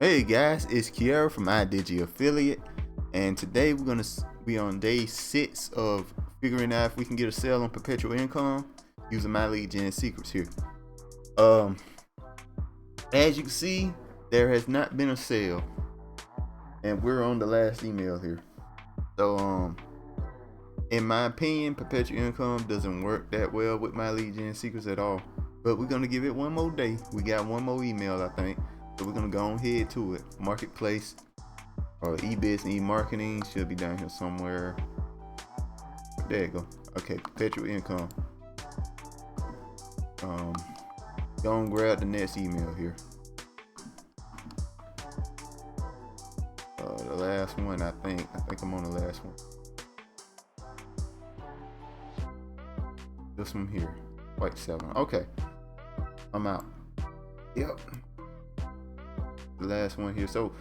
Hey guys, it's Kiara from iDigi Affiliate, and today we're gonna be on day 6 of figuring out if we can get a sale on perpetual income using my lead gen secrets here. Um, as you can see, there has not been a sale, and we're on the last email here. So, in my opinion, perpetual income doesn't work that well with my lead gen secrets at all. But we're gonna give it one more day. We got one more email, I think. So we're gonna go ahead to it. Marketplace or eBiz and e-marketing should be down here somewhere. There you go. Okay, perpetual income. Go and grab the next email here. The last one, I think I'm on the last one. This one here, white 7. Okay, I'm out. Yep, the last one here. So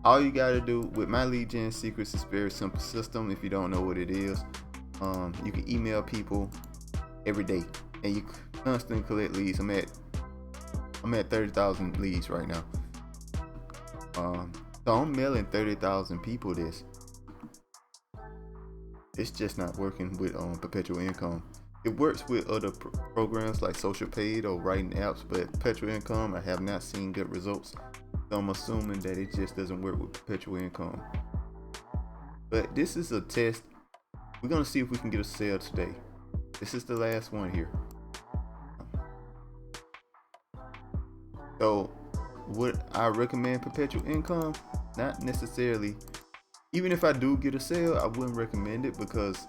all you gotta do with my lead gen secrets is very simple system. If you don't know what it is, you can email people every day, and you constantly collect leads. I'm at 30,000 leads right now. So I'm mailing 30,000 people this. It's just not working with perpetual income. It works with other programs like Social Paid or writing apps, but perpetual income I have not seen good results. So I'm assuming that it just doesn't work with perpetual income. But this is a test. We're gonna see if we can get a sale today. This is the last one here. So would I recommend perpetual income? Not necessarily. Even if I do get a sale, I wouldn't recommend it because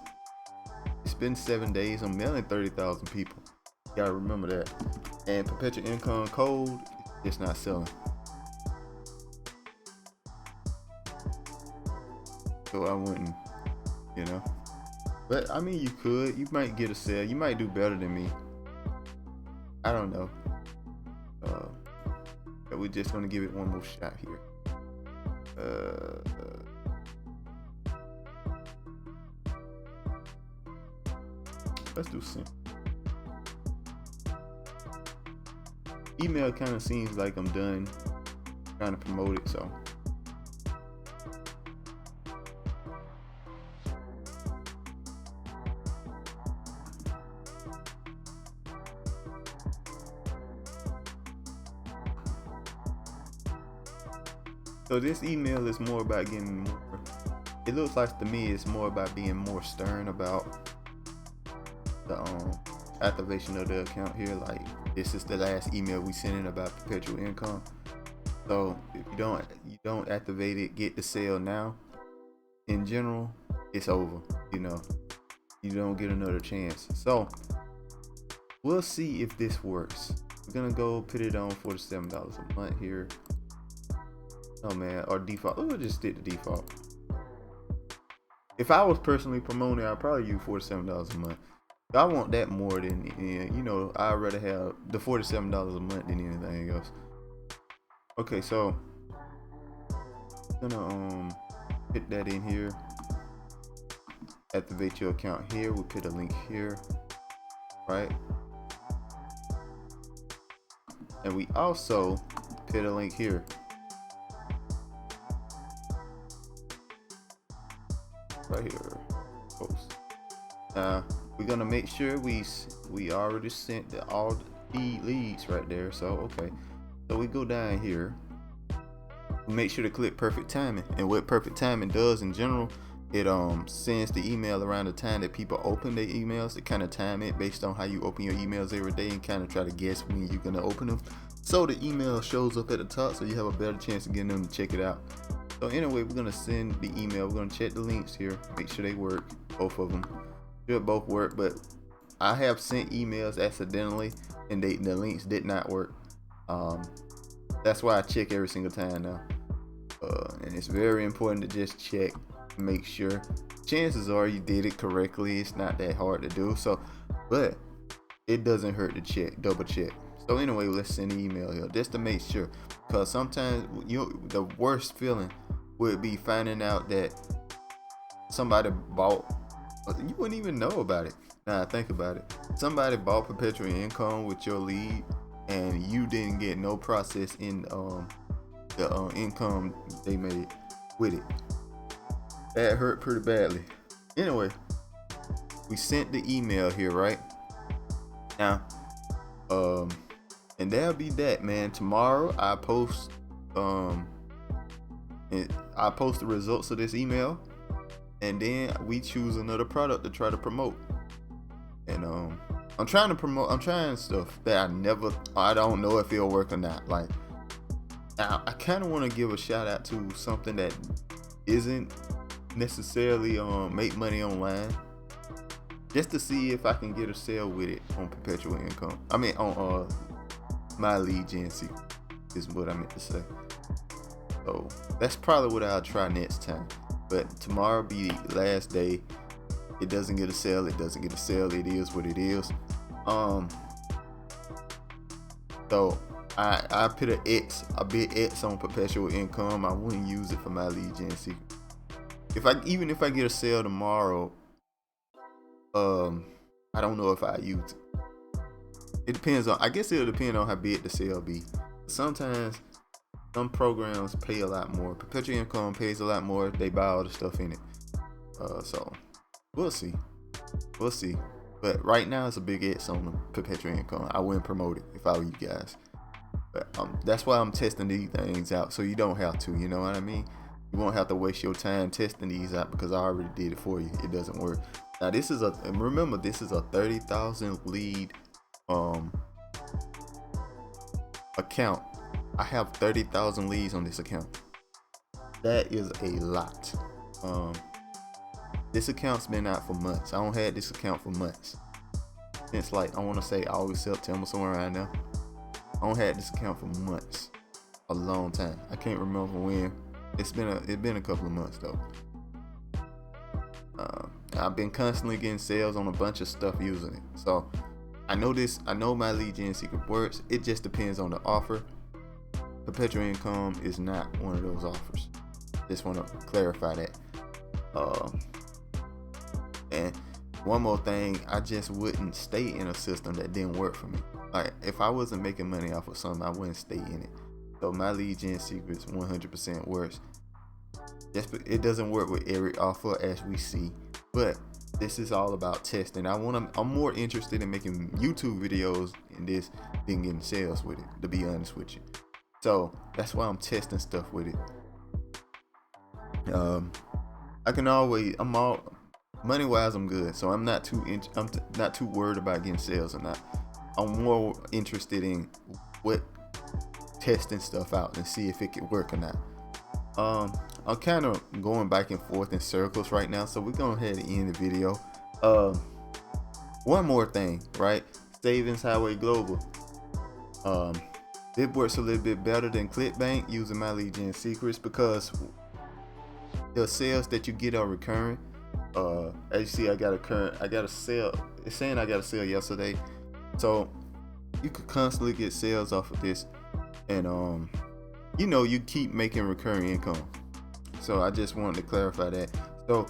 it's been 7 days. I'm mailing 30,000 people. You gotta remember that. And perpetual income cold, it's not selling. So I wouldn't, you know. But I mean, you might get a sale. You might do better than me. I don't know. But we're just gonna give it one more shot here. Let's do simple. Email kind of seems like I'm done trying to promote it, so. So this email is more about getting more. It looks like to me it's more about being more stern about the activation of the account here. Like, this is the last email we sent in about perpetual income. So if you don't activate it, get the sale now. In general, it's over. You don't get another chance. So we'll see if this works. We're gonna go put it on $47 a month here. Oh man, or default. We'll just stick to default. If I was personally promoting, I'd probably use $47 a month. I want that more than I'd rather have the $47 a month than anything else. Okay, so I'm gonna put that in here. Activate your account here. We'll put a link here, right? And we also put a link here. Right here, post. Now we're gonna make sure we already sent all the leads right there. So okay, so we go down here. We make sure to click perfect timing, and what perfect timing does in general, it sends the email around the time that people open their emails. It kind of time it based on how you open your emails every day, and kind of try to guess when you're gonna open them. So the email shows up at the top, so you have a better chance of getting them to check it out. So anyway, we're gonna send the email. We're gonna check the links here, make sure they work. Both of them should both work, but I have sent emails accidentally and the links did not work. That's why I check every single time now. And it's very important to just check, make sure. Chances are you did it correctly. It's not that hard to do. So, but it doesn't hurt to check, double check. So anyway, let's send an email here just to make sure, because sometimes the worst feeling would be finding out that somebody bought, you wouldn't even know about it. Now think about it. Somebody bought perpetual income with your lead and you didn't get no process in the income they made with it. That hurt pretty badly. Anyway, we sent the email here right now, and that'll be that, man. Tomorrow I post the results of this email, and then we choose another product to try to promote. And I'm trying stuff that I don't know if it'll work or not. Like, I kind of want to give a shout out to something that isn't necessarily make money online, just to see if I can get a sale with it on Perpetual Income. I mean on my lead gen secret is what I meant to say. So that's probably what I'll try next time. But tomorrow be the last day. It doesn't get a sale, it doesn't get a sale. It is what it is. So I put a big X on Perpetual Income. I wouldn't use it for my lead gen secret. Even if I get a sale tomorrow, I don't know if I use it. It depends on. I guess it'll depend on how big the sale be. Sometimes some programs pay a lot more. Perpetual Income pays a lot more. They buy all the stuff in it. So we'll see. But right now it's a big X on the Perpetual Income. I wouldn't promote it if I were you guys. But that's why I'm testing these things out, so you don't have to. You know what I mean? You won't have to waste your time testing these out because I already did it for you. It doesn't work. Now remember this is a 30,000 lead account. I have 30,000 leads on this account. That is a lot. This account's been out for months. I don't had this account for months. Since like I want to say August, September, somewhere around there. I don't had this account for months. A long time. I can't remember when. It's been a couple of months though. I've been constantly getting sales on a bunch of stuff using it. So I know my lead gen secret works. It just depends on the offer. Perpetual Income is not one of those offers. Just want to clarify that. And one more thing, I just wouldn't stay in a system that didn't work for me. Like, if I wasn't making money off of something, I wouldn't stay in it. So my lead gen secrets 100% works. It doesn't work with every offer as we see, but this is all about testing. I'm more interested in making YouTube videos in this than getting sales with it, to be honest with you. So that's why I'm testing stuff with it. Money wise, I'm good, so I'm not too worried about getting sales or not. I'm more interested in testing stuff out and see if it can work or not. I'm kind of going back and forth in circles right now, so we're gonna go ahead and end the video. One more thing, right? Savings Highway Global. It works a little bit better than ClickBank using my lead gen secrets because the sales that you get are recurring. As you see, I got a sale. It's saying I got a sale yesterday, so you could constantly get sales off of this, and you keep making recurring income. So I just wanted to clarify that. So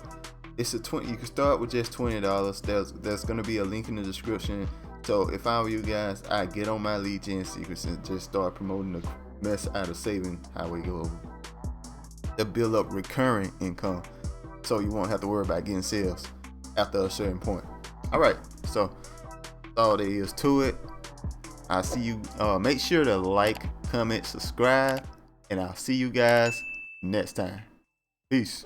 it's you can start with just $20. There's gonna be a link in the description. So if I were you guys, I'd get on my lead gen secrets and just start promoting the mess out of Saving Highway Global to build up recurring income, so you won't have to worry about getting sales after a certain point. All right, so that's all there is to it. I'll see you. Make sure to like, comment, subscribe, and I'll see you guys next time. Peace.